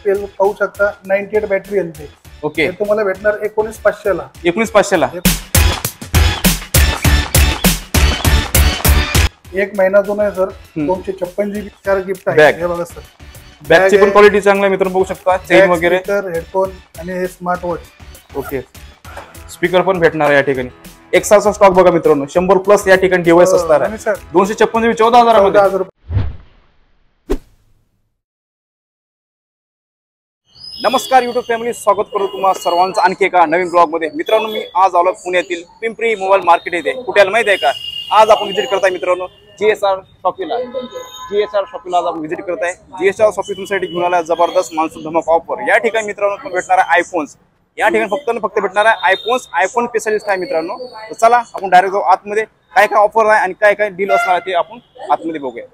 Battery पाहू शकता 98 battery एलते. Okay, तुम्हाला भेटणार 19,500 ला. 19,500 ला. एक महिना जुना आहे सर. 256 GB 4 गिफ्ट आहे. हे बघा सर, बॅगची पण क्वालिटी चांगली आहे मित्रांनो, बघू शकता. चेन वगैरे, हेडफोन आणि हे स्मार्ट वॉच. ओके, स्पीकर पण भेटणार आहे या ठिकाणी. एक सालचा स्टॉक बघा मित्रांनो, 100+ या ठिकाणी डिव्हाइस असणार आहे. 256 GB 14,000 मध्ये. नमस्कार युट्यूब फॅमिली, स्वागत करतो तुम्हाला सर्वांचं आणखी एका नवीन ब्लॉग मध्ये. मित्रांनो, मी आज आलो पुण्यातील पिंपरी मोबाईल मार्केट येथे. कुठे माहिती आहे का? आज आपण विजिट करताय मित्रांनो GSR शॉपीला. GSR शॉपीला आज आपण विजिट करताय. GSR शॉपी तुमच्यासाठी घेऊन आला जबरदस्त मान्सून धमाका ऑफर. या ठिकाणी मित्रांनो भेटणार आहे आयफोन्स. या ठिकाणी फक्त भेटणार आहे आयफोन्स. आयफोन स्पेशलिस्ट आहे मित्रांनो. तर चला आपण डायरेक्ट जाऊ आतमध्ये. काय काय ऑफर आहे आणि काय काय डील असणार आहे ते आपण आतमध्ये बघूया.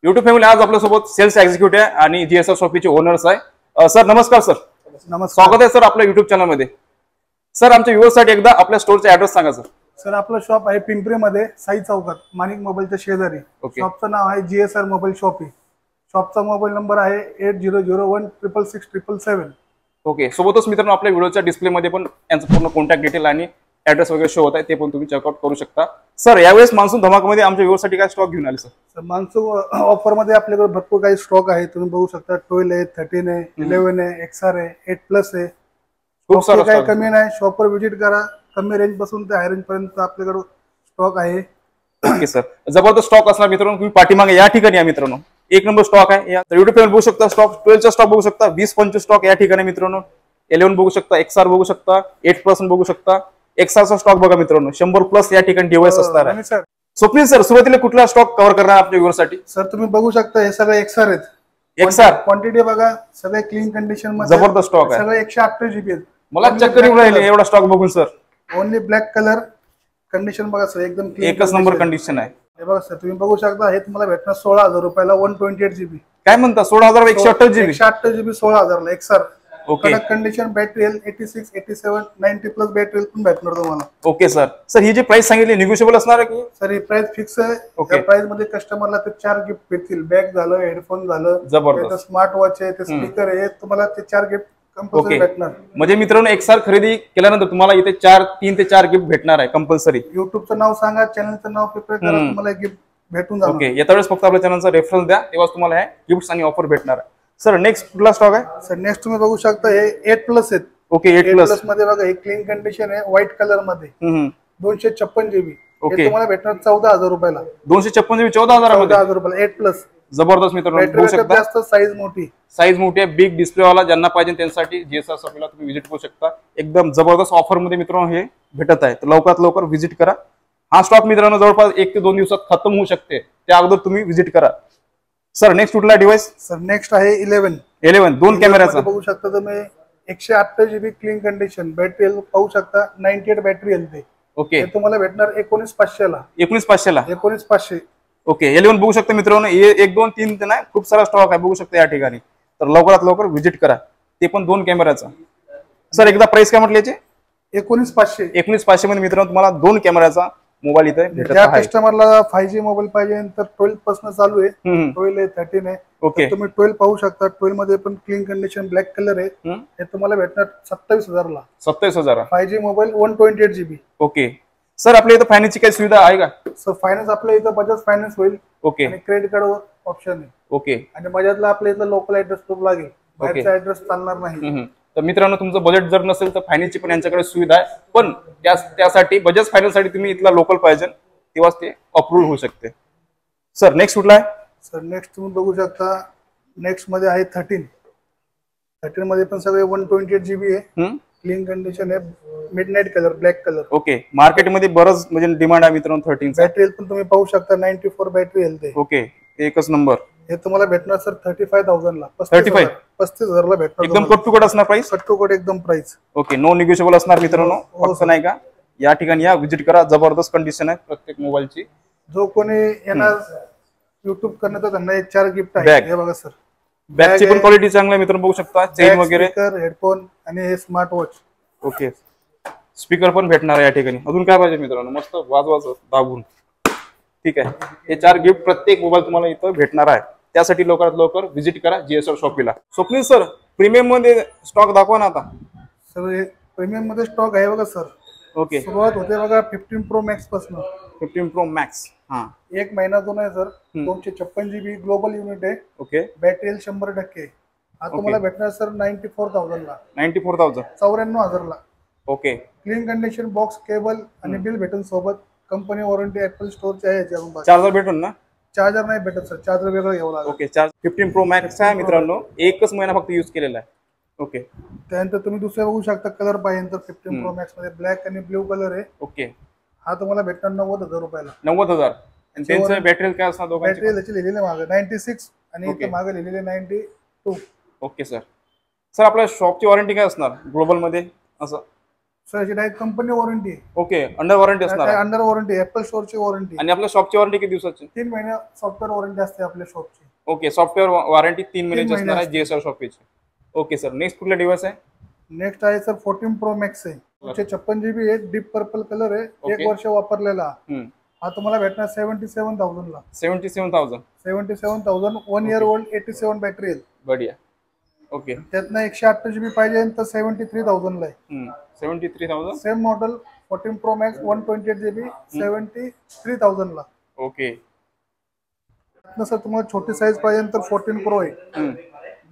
युट्यूब फॅमिली, आज आपल्यासोबत सेल्स एक्झिक्युटिव्ह आणि GSR शॉपीचे ओनर्स आहे. सर नमस्कार. सर नमस्कार, स्वागत आहे सर आपल्या युट्यूब चॅनल मध्ये. सर आमच्या व्ह्यूअर्ससाठी एकदा आपल्या स्टोरचा ऍड्रेस सांगा सर. सर आपलं शॉप आहे पिंपरी मध्ये, साई चौकात, माणिक मोबाईलच्या शेजारी. शॉपचं नाव आहे GSR मोबाईल शॉपी. शॉपचा मोबाईल नंबर आहे 8001666777. ओके, सोबतच मित्रांनो आपल्या व्हिडिओच्या डिस्प्ले मध्ये पण यांचं पूर्ण कॉन्टॅक्ट डिटेल आणि ऍड्रेस वगैरे शो होत आहे, ते पण तुम्ही चेकआउट करू शकता. सर यावेळेस मान्सून धमाकामध्ये आमच्या व्ह्यूअर्ससाठी काय स्टॉक घेऊन आले सर? सर मान्सून ऑफर मध्ये आपल्याकडे भरपूर काही स्टॉक आहे. तुम्ही बघू शकता 12 आहे, 13 आहे, 11 आहे, XR आहे, 8+ आहे. खूप सारा काही कमी नाही. शॉपवर व्हिजिट करा. कमी रेंज पासून ते हाय रेंज पर्यंत आपल्याकडे स्टॉक आहे. ओके सर, जबरदस्त स्टॉक असणार मित्रांनो. तुम्ही पाठीमागे या ठिकाणी या मित्रांनो, एक नंबर स्टॉक आहे. तर युट्यूब बघू शकता स्टॉक 12चा स्टॉक बघू शकता. 20-25 स्टॉक या ठिकाणी मित्रांनो. 11 बघू शकता, XR बघू शकता, 8+ बघू शकता. XRचा स्टॉक बघा मित्रांनो, 100+ या ठिकाणी डिव्हाइस असणार आहे. स्वप्नील सर, सुरुवातीला कुठला स्टॉक कव्हर करणार आपल्या व्ह्यूअरसाठी? सर तुम्ही बघू शकता हे सगळे XR आहेत. XR क्वांटिटी बघा, सगळे क्लीन कंडिशन मध्ये जबरदस्त स्टॉक आहे. सगळे 128 GB आहेत. मला चक्कर येऊन राहिले एवढा स्टॉक बघून sir. Only black colour. Condition बघा सर, एकदम क्लीन, एकच नंबर कंडिशन आहे. हे बघा सर, तुम्ही बघू शकता. हे तुम्हाला भेटणार 16,000 रुपयाला 128 GB. काय म्हणता? 16,000 128 GB? 128 GB 16,000 ला XR. Okay, condition battery 86, 87, 90+ battery पण भेटणार तुम्हाला. Okay sir. सर ही जी प्राइस सांगितली निगोशिएबल असणार आहे की? सर ही प्राइस फिक्स आहे. ओके, प्राइस मध्ये कस्टमरला ते 4 गिफ्ट भेटतील. बॅग झालं, हेडफोन झालं, जबरदस्त स्मार्ट वॉच आहे, ते स्पीकर आहे, तुम्हाला ते 4 गिफ्ट कंपल्सरी भेटणार. म्हणजे मित्रांनो XR खरेदी केल्यानंतर तुम्हाला इथे 3 ते 4 गिफ्ट भेटणार आहे कंपल्सरी. युट्यूबचं नाव सांगा, चॅनलचं नाव प्रिपेअर करा, तुम्हाला गिफ्ट भेटून जाणार. ओके, येत्या वेळेस फक्त आपल्या चॅनलचा रेफरन्स द्या, तेव्हा तुम्हाला हे गिफ्ट्स आणि ऑफर भेटणार आहे. सर नेक्स्ट कुठला स्टॉक आहे? सर नेक्स्ट तुम्ही बघू शकता हे 8+ आहेत. ओके, 8+ मध्ये बघा, हे क्लीन कंडिशन आहे, व्हाईट कलर मध्ये. 256 GB. ओके, तुम्हाला भेटणार 14,000 रुपयाला. 256 GB 14,000 मध्ये. 14,000 रुपयाला 8+. जबरदस्त मित्रांनो, बघू शकता. जास्त साईज मोठी, साईज मोठी आहे, बिग डिस्प्ले वाला ज्यांना पाहिजे त्यांच्यासाठी GSR शॉपीला तुम्ही व्हिजिट करू शकता. एकदम जबरदस्त ऑफर मध्ये मित्रांनो हे भेटत आहे. तर लवकरात लवकर व्हिजिट करा. हा स्टॉक मित्रांनो जवळपास 1 ते 2 दिवसात खतम होऊ शकते, त्या अगोदर तुम्ही व्हिजिट करा. सर नेक्स्ट कुठला डिव्हाइस? सर नेक्स्ट आहे 11. 2 कॅमेराचा बघू शकता तुम्ही. 128 GB क्लीन कंडिशन. बॅटरी पाहू शकता 98 बॅटरी एलते. ओके, तुम्हाला भेटणार 19,500 ला. 19,500 ला. 19,500. ओके, 11 बघू शकता मित्रांनो. 1, 2, 3 नाही, खूप सारा स्टॉक आहे बघू शकता या ठिकाणी. तर लवकरात लवकर व्हिजिट करा, ते पण 2 कॅमेराचा. सर एकदा प्राइस काय म्हटली याची? 19,500. 19,500 मध्ये मित्रांनो तुम्हाला 2 कॅमेराचा मोबाईल इथे भेटत आहे. आहे. कस्टमरला 5G मोबाईल पाहिजे तर 12 पासून चालू आहे. 12 आहे, 13 आहे. ओके, तुम्ही 12 पाहू शकता. 12 मध्ये पण क्लीन कंडिशन, ब्लॅक कलर आहे. हे तुम्हाला भेटणार 27,000 ला. 27,000. 5G mobile 128 GB. Okay, sir आपल्या इथं फायनान्सची काही सुविधा आहे का? सर फायनान्स आपल्या इथं बजाज फायनान्स होईल. ओके, आणि क्रेडिट कार्ड ऑप्शन आहे. ओके, आणि बजाजला आपल्या इथं लोकल ऍड्रेस प्रूफ लागेल, बाहेरचा ऍड्रेस चालणार नाही. तर मित्रांनो तुमचं बजेट जर नसेल तर फायनान्सची पण यांच्याकडे सुविधा आहे, पण त्यासाठी बजाज फायनान्स साठी तुम्ही इथला लोकल पाहिजे, तेव्हाच ते अप्रूव्ह होऊ शकते. सर नेक्स्ट कुठला आहे? सर नेक्स्ट तुम्ही बघू शकता. नेक्स्ट मध्ये आहे 13 मध्ये पण सगळे 128 GB आहे. क्लीन कंडिशन आहे, midnight colour, black colour. Okay, मार्केटमध्ये बरंच म्हणजे डिमांड आहे मित्रांनो 13. बॅटरी पण तुम्ही पाहू शकता 94 बॅटरी हेल्थ आहे. ओके, एकच नंबर. हे तुम्हाला भेटणार सर 35,000 ला. 35,000 ला भेटणार. एकदम कट टू कट असणार प्राइस. कट टू कट एकदम प्राइस. ओके, नो निगोशिएबल असणार मित्रांनो. फक्त नाही का या ठिकाणी या, व्हिजिट करा. जबरदस्त कंडिशन आहे प्रत्येक मोबाईलची. जो कोणी येणार युट्यूब करण्याचा त्यांना 4 गिफ्ट आहे. हे बघा सर, बॅगची पण क्वालिटी चांगली आहे मित्रांनो, बघू शकता. चेन वगैरे, हेडफोन आणि हे स्मार्ट वॉच. ओके, स्पीकर पण भेटणार आहे या ठिकाणी. अजून काय पाहिजे मित्रांनो? मस्त वाजवायचं दाबून. ठीक आहे, हे 4 गिफ्ट प्रत्येक मोबाईल तुम्हाला इथं भेटणार आहे. त्यासाठी लवकरात लवकर व्हिजिट करा GSR शॉपीला. स्वप्नील सर प्रीमियम मध्ये स्टॉक दाखवा ना आता. सर प्रीमियम मध्ये स्टॉक आहे बघा सर. ओके. सुरुवात होते बघा 15 प्रो मॅक्स पासून. 15 प्रो मॅक्स. हा, 1 महिन्यातून आहे सर. 256 GB ग्लोबल युनिट आहे. ओके. Battery health 100%. हा तुम्हाला भेटणार सर 94,000 ला. 94,000. 94,000 ला. Okay. Clean condition box, cable आणि बिल भेटून सोबत. कंपनी वॉरंटी ऍपल स्टोरची आहे याच्यावर. चार्जर भेटून ना? चार्जर नाही भेटत सर, चार्जर वेगळं घ्यावं लागेल. ओके. चार्ज 15 प्रो मॅक्स आहे मित्रांनो, एकच महिना फक्त यूज केलेला आहे. ओके. त्यानंतर तुम्ही दुसरे बघू शकता कलर पाहिजे तर 15 प्रो मॅक्स मध्ये ब्लॅक आणि ब्ल्यू कलर आहे. ओके. हा तुम्हाला भेटणार 90,000 रुपयाला. 90,000. आणि त्यांचं बॅटरी काय असणार दोघांची? बॅटरी त्याची लिहिलेली मागे 96 आणि इथे मागे लिहिलेले 92. Okay sir. सर आपल्या शॉपची वॉरंटी काय असणार ग्लोबल मध्ये असं? सर याची डायरेक्ट कंपनी वॉरंटी आहे. ओके. अंडर वॉरंटी असणार आहे? अंडर वॉरंटी, ऍपल स्टोरची वॉरंटी. आणि आपल्या शॉपची वॉरंटी किती दिवसाची? 3 महिने सॉफ्टवेअर वॉरंटी असते आपल्या शॉपची. ओके. सॉफ्टवेअर वॉरंटी 3 महिन्याची असणार आहे जीएसआर शॉपची. Okay sir. नेक्स्ट कुठला डिव्हाइस आहे? नेक्स्ट आहे सर 14 प्रो मॅक्स आहे. 256 GB आहे, डीप पर्पल कलर आहे. 1 वर्ष वापरलेला. हा तुम्हाला भेटणार 77,000 ला. 77,000. 77,000. 1 year old, 87 बॅटरी आहे. बढिया. ओके. त्यातनं 128 GB पाहिजे तर 73,000 ला आहे. 73,000. Same model 14 pro max 128 GB 73,000 ला. ओके. सर तुम्हाला छोटी साईज पाहिजे तर 14 प्रो आहे.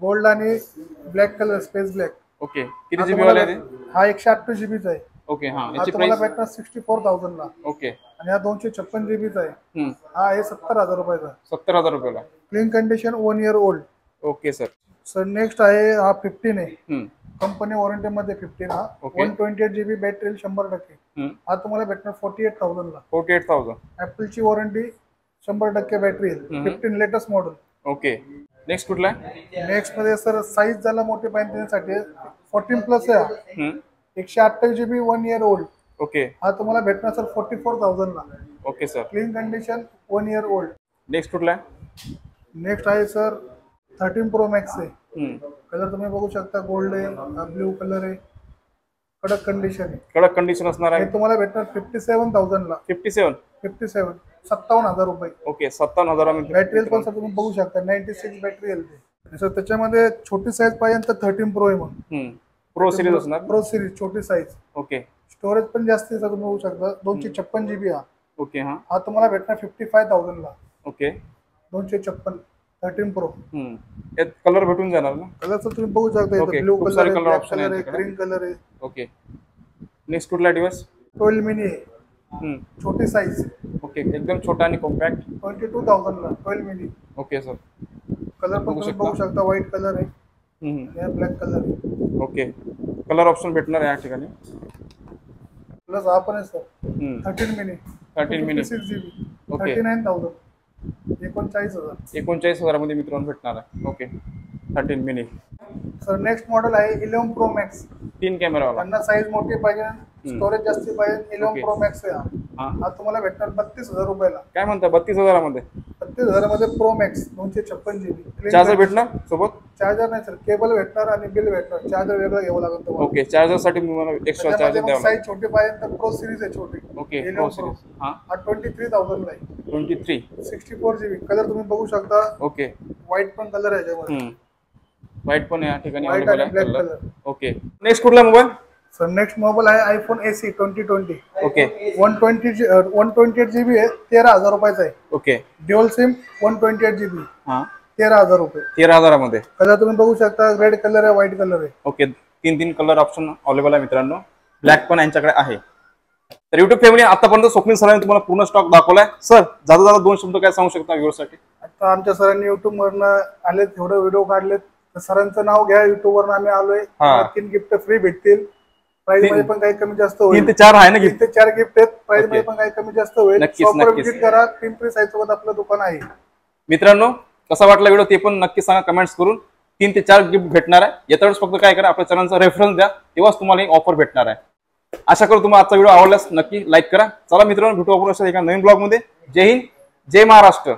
गोल्ड आणि black colour, space black. Okay. किती जीबी वाला आहे? हा 128 GB चा आहे. ओके. हा, याची प्राइस भेटणार 64,000 ला. ओके. आणि हा 256 GB चा आहे. हा आहे 70,000 रुपयाचा. 70,000 रुपयाला. Clean condition 1 year old. Okay sir. Sir next आहे हा 15 आहे. कंपनी वॉरंटी मध्ये 15. हा 128 GB बॅटरी 100%. हा तुम्हाला भेटणार 48,000 ला. 48,000. ऍपल ची वॉरंटी 100% बॅटरी आहे. 15 लेटेस्ट मॉडेल. ओके. नेक्स्ट कुठला? नेक्स्ट मध्ये सर साईज झाला मोठी पाहिजे त्यासाठी 14 प्लस आहे. 128 GB 1 year old. ओके. हा तुम्हाला भेटणार सर 44,000 ला. Okay sir. Clean condition 1 year old. Next कुठला? नेक्स्ट आहे सर 13 प्रो मॅक्स आहे. कलर तुम्ही बघू शकता, गोल्ड आहे, ब्ल्यू कलर आहे, कडक कंडिशन आहे. कडक कंडिशन असणार आहे. तुम्हाला भेटणार 57,000 ला. 57. 57,000 रुपये. ओके. 57,000 मध्ये. बॅटरी पण सर तुम्ही बघू शकता 96 बॅटरी आहे. सर त्याच्यामध्ये छोटी साईज पाहिजे तर 13 प्रो आहे. मग प्रो सिरीज असणार. प्रो सिरीज छोटी साईज. ओके. स्टोरेज पण जास्त आहे सर तुम्ही बघू शकता 256 GB. ओके. हा तुम्हाला भेटणार 55,000 ला. ओके. 256 13 प्रो. यात कलर भेटून जाणार ना? कलर सर तुम्ही बघू शकता ब्ल्यू कलर आहे, ब्लॅक कलर आहे, ग्रीन कलर आहे. ओके. नेक्स्ट कुठला डिव्हाइस? 12 मिनी आहे. छोटी साईज. ओके. एकदम छोटा आणि कॉम्पॅक्ट. 22,000 ला 12 मिनी. Okay sir. कलर पण तुम्ही बघू शकता, व्हाईट कलर आहे आणि ब्लॅक कलर आहे. ओके. कलर ऑप्शन भेटणार या ठिकाणी. प्लस हा पण आहे sir 13 mini. 13 mini. 6 GB. Okay. 39,000. 39,000. 39,000 मध्ये मित्रांनो भेटणार आहे. Okay. 13 mini. Sir next model आहे 11 प्रो मॅक्स. 3 कॅमेरा वाला. त्यांना साईज मोठी पाहिजे, स्टोरेज जास्त पाहिजे. 11 प्रो मॅक्स आहे. हा तुम्हाला भेटणार 32,000 रुपयाला. काय म्हणता? 32,000 मध्ये? 32,000 मध्ये प्रो मॅक्स 256 GB. चार्जर भेटणार सोबत? चार्जर नाही सर, केबल भेटणार आणि बिल भेटणार. चार्जर वेगळं घ्यावं लागेल तुम्हाला. ओके. चार्जर साठी तुम्हाला एक्स्ट्रा चार्जर द्यावा लागेल. साईज छोटी पाहिजे तर प्रो सिरीज आहे छोटी. ओके. Pro series. हा 23,000 ला आहे. 23. 64 GB. कलर तुम्ही बघू शकता. ओके. व्हाईट पण कलर आहे याच्यामध्ये. व्हाईट पण या ठिकाणी व्हाईट अवेलेबल आणि ब्लॅक आहे. कलर. ओके. नेक्स्ट कुठला मोबाईल? सर नेक्स्ट मोबाईल आहे आयफोन SE 2020. ओके. 128 GB आहे. 13,000 रुपयाचा आहे. ओके. Dual SIM 128 GB. हा 13,000 रुपये. 13,000 मध्ये. कलर तुम्ही बघू शकता, रेड कलर आहे, व्हाईट कलर आहे. ओके. 3 कलर ऑप्शन अवेलेबल आहे मित्रांनो. ब्लॅक पण यांच्याकडे आहे. तर युट्यूब फॅमिली आतापर्यंत स्वप्नील सरांनी तुम्हाला पूर्ण स्टॉक दाखवलाय. सर जाता 2 शब्द काय सांगू शकता व्ह्यूअर्ससाठी? आता आमच्या सरांनी युट्यूब वरनं आले, थोडे व्हिडिओ काढलेत. सरांचं नाव घ्या, युट्यूब वरनं आम्ही आलोय. 3 गिफ्ट फ्री भेटतील. प्राइस मध्ये पण काही कमी जास्त होईल. 3 ते 4 आहे ना? 3 ते 4 गिफ्ट आहेत. प्राइस मध्ये पण काही कमी जास्त होईल. नक्कीच विजिट करा. पिंपरी साईड सोबत आपलं दुकान आहे. मित्रांनो कसा वाटला व्हिडिओ ते पण नक्की सांगा कमेंट्स करून. 3 ते 4 गिफ्ट भेटणार आहे. यातच फक्त काय करा, आपल्या चॅनलचा रेफरन्स द्या, तेव्हाच तुम्हाला एक ऑफर भेटणार आहे. आशा करू तुम्हाला आजचा व्हिडिओ आवडल्यास नक्की लाईक करा. चला मित्रांनो भेटू आपण एका नवीन ब्लॉग मध्ये. जय हिंद, जय महाराष्ट्र.